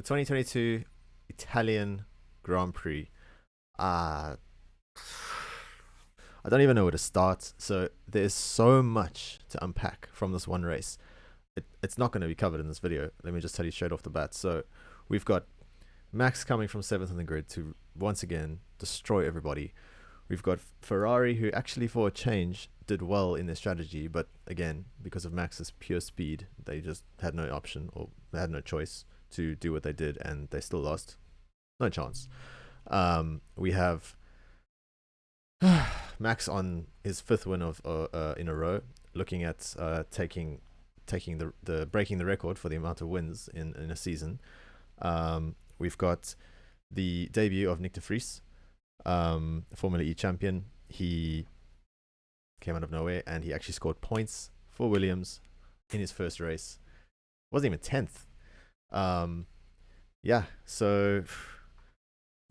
the 2022 Italian Grand Prix. Uh, I don't even know where to start. So there's so much to unpack from this one race. It's not going to be covered in this video. Let me just tell you straight off the bat. So we've got Max coming from seventh on the grid to once again destroy everybody. We've got Ferrari, who actually for a change did well in their strategy, but again, because of Max's pure speed, they just had no option, or they had no choice to do what they did, and they still lost. No chance. We have Max on his fifth win of in a row, looking at taking the breaking the record for the amount of wins in a season. We've got the debut of Nyck De Vries, Formula E champion. He came out of nowhere and he actually scored points for Williams in his first race. Wasn't even 10th. Yeah, so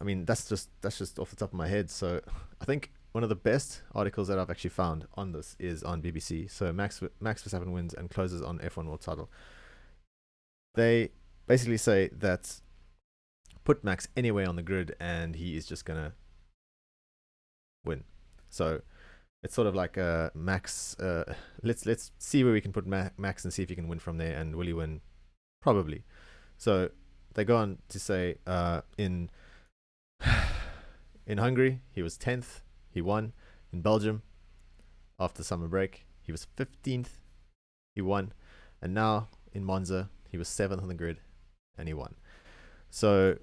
I mean that's just off the top of my head. So I think one of the best articles that I've actually found on this is on BBC. So Max Verstappen wins and closes on F1 World Title. They basically say that put Max anywhere on the grid and he is just gonna win. So it's sort of like Max. Let's see where we can put Max and see if he can win from there. And will he win? Probably. So they go on to say in Hungary he was 10th. He won. In Belgium after summer break he was 15th. He won. And now in Monza he was 7th on the grid and he won. So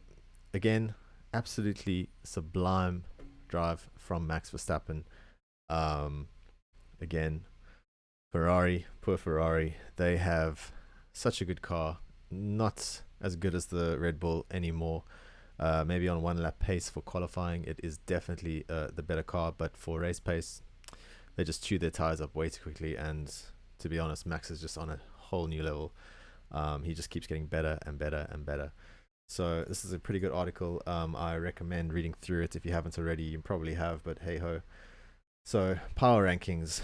again, absolutely sublime drive from Max Verstappen. Again, poor Ferrari, they have such a good car, not as good as the Red Bull anymore. Maybe on one lap pace for qualifying, it is definitely the better car, but for race pace, they just chew their tires up way too quickly. And to be honest, Max is just on a whole new level. He just keeps getting better and better and better. So this is a pretty good article. I recommend reading through it if you haven't already. You probably have, but hey ho. So power rankings.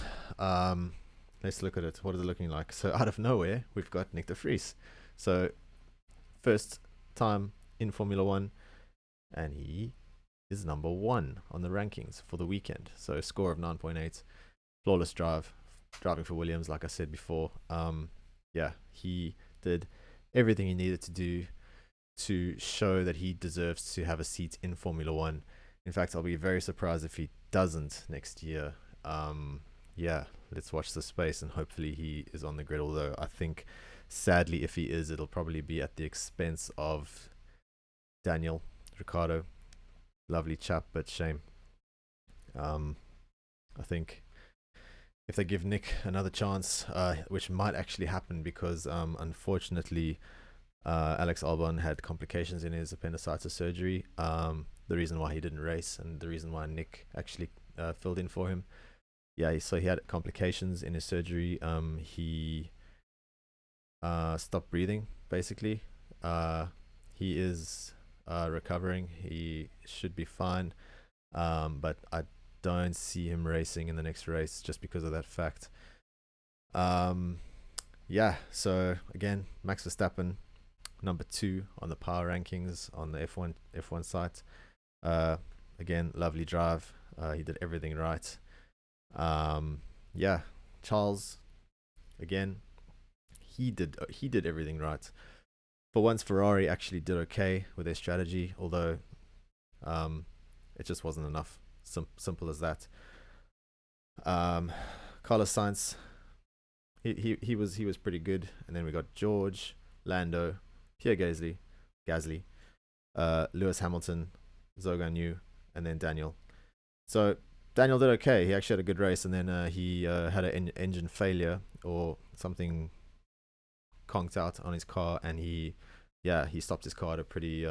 Let's look at it. What is it looking like? So out of nowhere, we've got Nyck De Vries. So first time in Formula One, and he is number 1 on the rankings for the weekend. So score of 9.8, flawless driving for Williams. Like I said before, yeah, he did everything he needed to do to show that he deserves to have a seat in Formula One. In fact, I'll be very surprised if he doesn't next year. Yeah, let's watch the space and hopefully he is on the grid. Although I think, sadly, if he is, it'll probably be at the expense of Daniel Ricciardo. Lovely chap, but shame. I think if they give Nick another chance, which might actually happen because unfortunately Alex Albon had complications in his appendicitis surgery. The reason why he didn't race and the reason why Nick actually filled in for him. Yeah, so he had complications in his surgery. He stopped breathing, basically. He is recovering. He should be fine. But I don't see him racing in the next race just because of that fact. Yeah, so again, Max Verstappen, number 2 on the power rankings on the F1 site. Again, lovely drive. He did everything right. Yeah, Charles, again, he did everything right. For once, Ferrari actually did okay with their strategy, although it just wasn't enough. Simple as that. Carlos Sainz, he was pretty good, and then we got George, Lando, Pierre Gasly, Lewis Hamilton, Zhou Guanyu, and then Daniel. So Daniel did okay. He actually had a good race, and then he had an engine failure or something conked out on his car, and he stopped his car at a pretty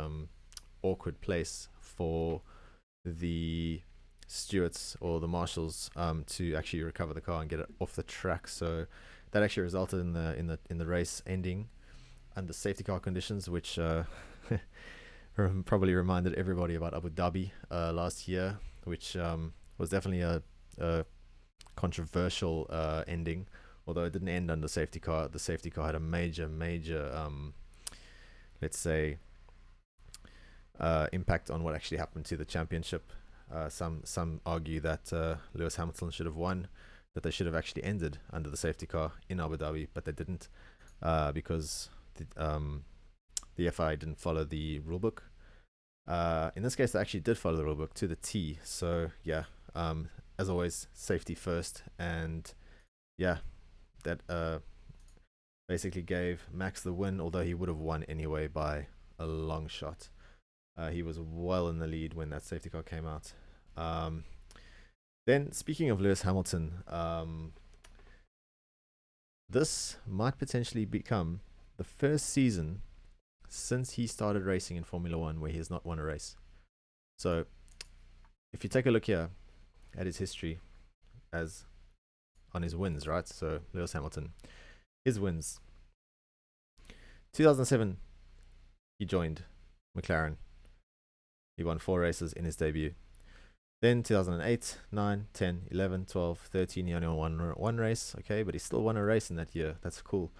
awkward place for the stewards or the marshals to actually recover the car and get it off the track. So that actually resulted in the race ending under safety car conditions, which probably reminded everybody about Abu Dhabi last year, which was definitely a controversial ending. Although it didn't end under safety car. The safety car had a major let's say impact on what actually happened to the championship. Some argue that Lewis Hamilton should have won, that they should have actually ended under the safety car in Abu Dhabi, but they didn't because the FIA didn't follow the rulebook. In this case, they actually did follow the rulebook to the T. So yeah, as always, safety first, and yeah, that basically gave Max the win, although he would have won anyway by a long shot. He was well in the lead when that safety car came out. Then, speaking of Lewis Hamilton, this might potentially become the first season since he started racing in Formula One where he has not won a race. So, if you take a look here at his history as on his wins, right? So, Lewis Hamilton, his wins. 2007, he joined McLaren. He won 4 races in his debut. Then 2008, 9, 10, 11, 12, 13, he only won one race, okay, but he still won a race in that year. That's cool.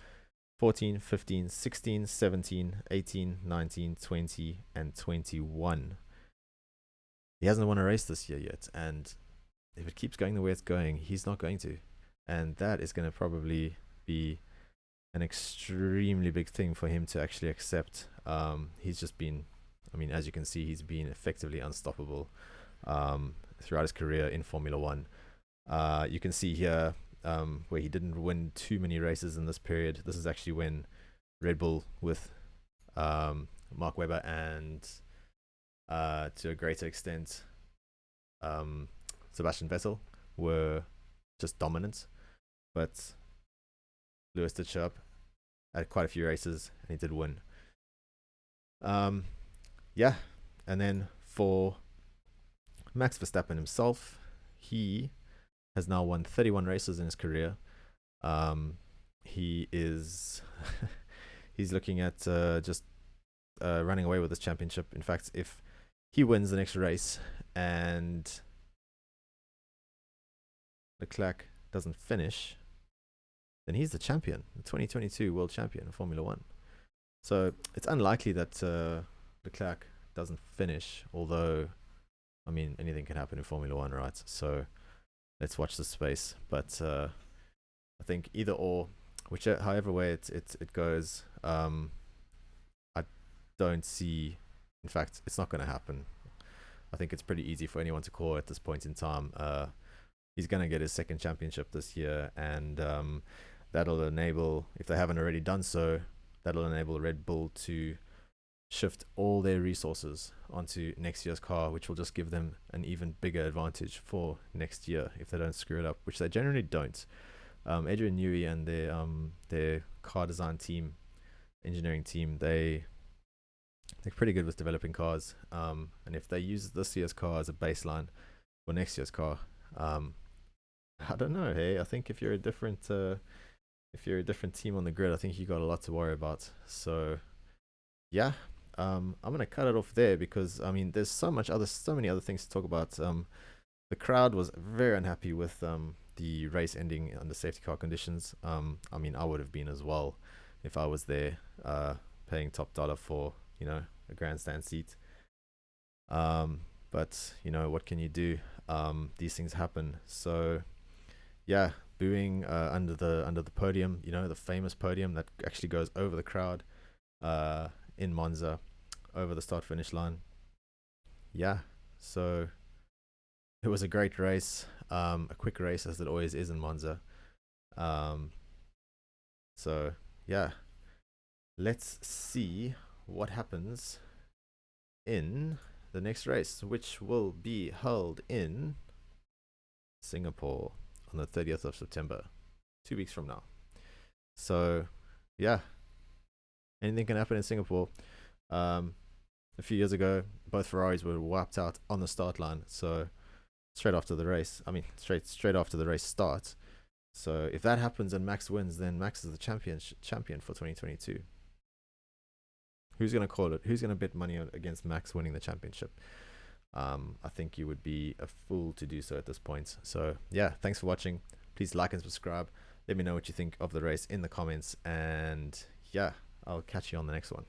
14, 15, 16, 17, 18, 19, 20, and 21. He hasn't won a race this year yet, and if it keeps going the way it's going, he's not going to. And that is going to probably be an extremely big thing for him to actually accept. He's just been, I mean, as you can see, he's been effectively unstoppable throughout his career in Formula One. You can see here where he didn't win too many races in this period. This is actually when Red Bull with Mark Webber and to a greater extent Sebastian Vettel were just dominant, but Lewis did show up at quite a few races and he did win. Yeah, and then for Max Verstappen himself, he has now won 31 races in his career. He is he's looking at just running away with this championship. In fact, if he wins the next race and Leclerc doesn't finish, then he's the champion, the 2022 world champion of Formula One. So it's unlikely that Leclerc doesn't finish, although, I mean, anything can happen in Formula One, right? So let's watch the space. But I think either or, however way it goes, I don't see. In fact, it's not going to happen. I think it's pretty easy for anyone to call at this point in time. He's going to get his second championship this year, and that'll enable, if they haven't already done so, that'll enable Red Bull to shift all their resources onto next year's car, which will just give them an even bigger advantage for next year if they don't screw it up, which they generally don't. Adrian Newey and their car design team, engineering team, they're pretty good with developing cars. And if they use this year's car as a baseline for next year's car, I don't know. Hey, I think if you're a different team on the grid, I think you got a lot to worry about. So yeah, I'm gonna cut it off there because I mean there's so many other things to talk about. The crowd was very unhappy with the race ending under safety car conditions. I mean I would have been as well if I was there, paying top dollar for a grandstand seat. But what can you do? These things happen. So yeah, booing under the podium, the famous podium that actually goes over the crowd in Monza, over the start finish line. Yeah, so it was a great race, a quick race as it always is in Monza. So yeah, let's see what happens in the next race, which will be held in Singapore on the 30th of September, 2 weeks from now. So yeah, anything can happen in Singapore. A few years ago, both Ferraris were wiped out on the start line. So straight after the race, straight after the race starts. So if that happens and Max wins, then Max is the champion for 2022. Who's going to call it? Who's going to bet money against Max winning the championship? I think you would be a fool to do so at this point. So yeah, thanks for watching. Please like and subscribe. Let me know what you think of the race in the comments. And yeah, I'll catch you on the next one.